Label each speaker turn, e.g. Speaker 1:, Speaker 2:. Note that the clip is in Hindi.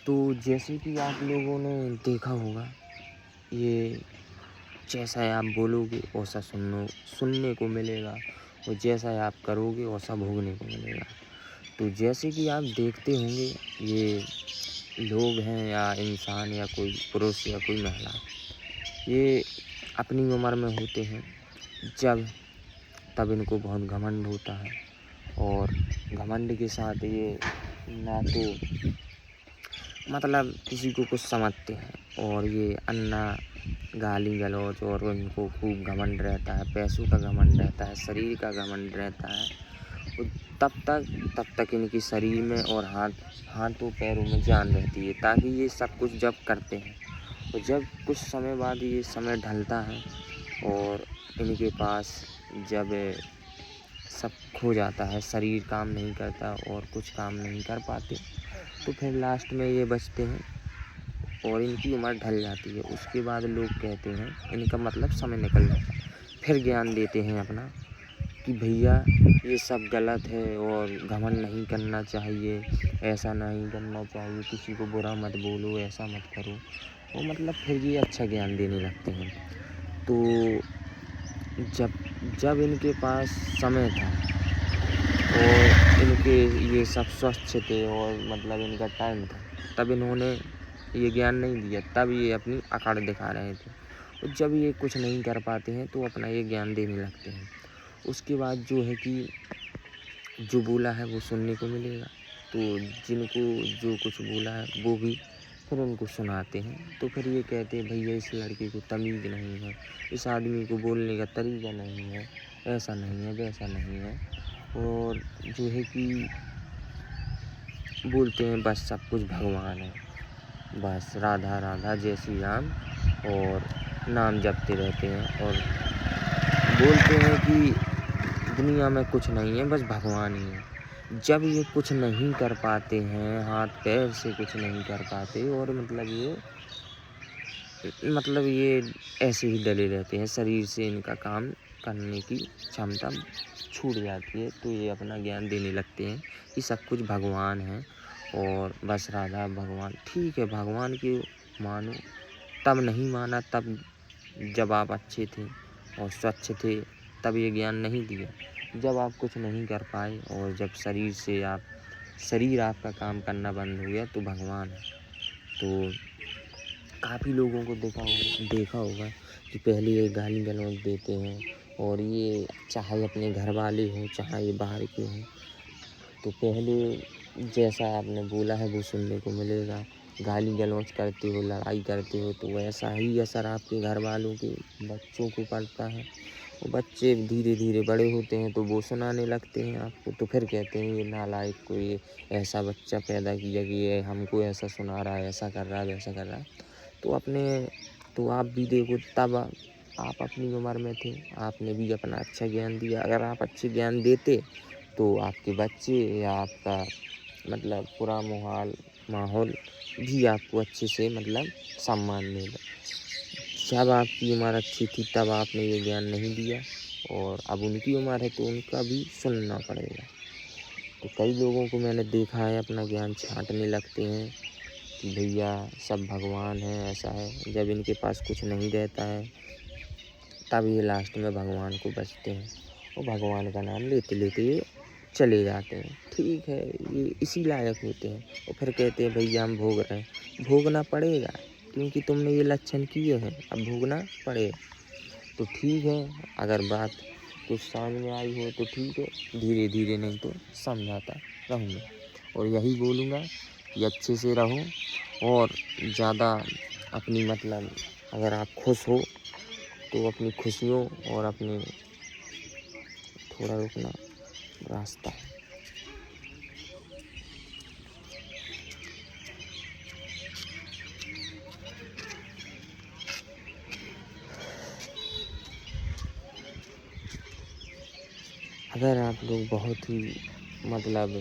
Speaker 1: तो जैसे कि आप लोगों ने देखा होगा, ये जैसा आप बोलोगे वैसा सुनने को मिलेगा, और जैसा आप करोगे वैसा भोगने को मिलेगा। तो जैसे कि आप देखते होंगे, ये लोग हैं या इंसान या कोई पुरुष या कोई महिला, ये अपनी उम्र में होते हैं तब इनको बहुत घमंड होता है, और घमंड के साथ ये ना तो मतलब किसी को कुछ समझते हैं, और ये अन्ना गाली गलौज, और उनको खूब घमंड रहता है, पैसों का घमंड रहता है, शरीर का घमंड रहता है। और तब तक इनके शरीर में और हाथों पैरों में जान रहती है, ताकि ये सब कुछ जब करते हैं, और जब कुछ समय बाद ये समय ढलता है और इनके पास जब सब खो जाता है, शरीर काम नहीं करता और कुछ काम नहीं कर पाते, तो फिर लास्ट में ये बचते हैं और इनकी उम्र ढल जाती है। उसके बाद लोग कहते हैं, इनका मतलब समय निकल जाता है, फिर ज्ञान देते हैं अपना कि भैया ये सब गलत है और घमंड नहीं करना चाहिए, ऐसा नहीं करना चाहिए, किसी को बुरा मत बोलो, ऐसा मत करो। और मतलब फिर ये अच्छा ज्ञान देने लगते हैं। तो जब इनके पास समय था और इनके ये सब स्वस्थ थे और मतलब इनका टाइम था, तब इन्होंने ये ज्ञान नहीं दिया, तब ये अपनी अकड़ दिखा रहे थे। और जब ये कुछ नहीं कर पाते हैं तो अपना ये ज्ञान देने लगते हैं। उसके बाद जो है कि जो बोला है वो सुनने को मिलेगा, तो जिनको जो कुछ बोला है वो भी फिर उनको सुनाते हैं। तो फिर ये कहते हैं, भैया इस लड़के को तमीज़ नहीं है, इस आदमी को बोलने का तरीका नहीं है, ऐसा नहीं है, वैसा नहीं है। और जो है कि बोलते हैं बस सब कुछ भगवान है, बस राधा राधा जय श्री राम, और नाम जपते रहते हैं और बोलते हैं कि दुनिया में कुछ नहीं है, बस भगवान ही है। जब ये कुछ नहीं कर पाते हैं, हाथ पैर से कुछ नहीं कर पाते, और मतलब ये ऐसे ही डले रहते हैं, शरीर से इनका काम करने की क्षमता छूट जाती है, तो ये अपना ज्ञान देने लगते हैं कि सब कुछ भगवान है और बस राधा भगवान। ठीक है, भगवान की मानो, तब नहीं माना, तब जब आप अच्छे थे और स्वच्छ थे, तब ये ज्ञान नहीं दिया। जब आप कुछ नहीं कर पाए और जब शरीर आपका काम करना बंद हो गया, तो भगवान है। तो काफ़ी लोगों को देखा होगा कि पहले ये गाली गलौज देते हैं, और ये चाहे अपने घर वाले हों चाहे ये बाहर के हों, तो पहले जैसा आपने बोला है वो सुनने को मिलेगा। गाली गलौज करते हो, लड़ाई करते हो, तो वैसा ही असर आपके घर वालों के बच्चों को पड़ता है। वो बच्चे धीरे धीरे बड़े होते हैं तो वो सुनाने लगते हैं आपको, तो फिर कहते हैं ये नालायक को ये ऐसा बच्चा पैदा किया कि ये हमको ऐसा सुना रहा है, ऐसा कर रहा है, वैसा कर रहा है। तो आप भी देखो, तब आप अपनी उम्र में थे, आपने भी अपना अच्छा ज्ञान दिया। अगर आप अच्छे ज्ञान देते तो आपके बच्चे या आपका मतलब पूरा माहौल भी आपको अच्छे से मतलब सम्मान मिलेगा। जब आपकी उम्र अच्छी थी तब आपने ये ज्ञान नहीं दिया, और अब उनकी उम्र है तो उनका भी सुनना पड़ेगा। तो कई लोगों को मैंने देखा है अपना ज्ञान छांटने लगते हैं कि भैया सब भगवान है, ऐसा है। जब इनके पास कुछ नहीं रहता है तब ये लास्ट में भगवान को बचते हैं और भगवान का नाम लेते लेते ये चले जाते हैं। ठीक है, ये इसी लायक होते हैं। और फिर कहते हैं भैया हम भोग रहे हैं। भोगना पड़ेगा, क्योंकि तुमने ये लक्षण किए हैं, अब भोगना पड़ेगा। तो ठीक है, अगर बात कुछ समझ में आई हो तो ठीक है, धीरे धीरे नहीं तो समझाता रहूँगा। और यही बोलूँगा कि अच्छे से रहो, और ज़्यादा अपनी मतलब अगर आप खुश हो तो अपनी खुशियों और अपने थोड़ा रुकना रास्ता है। अगर आप लोग बहुत ही मतलब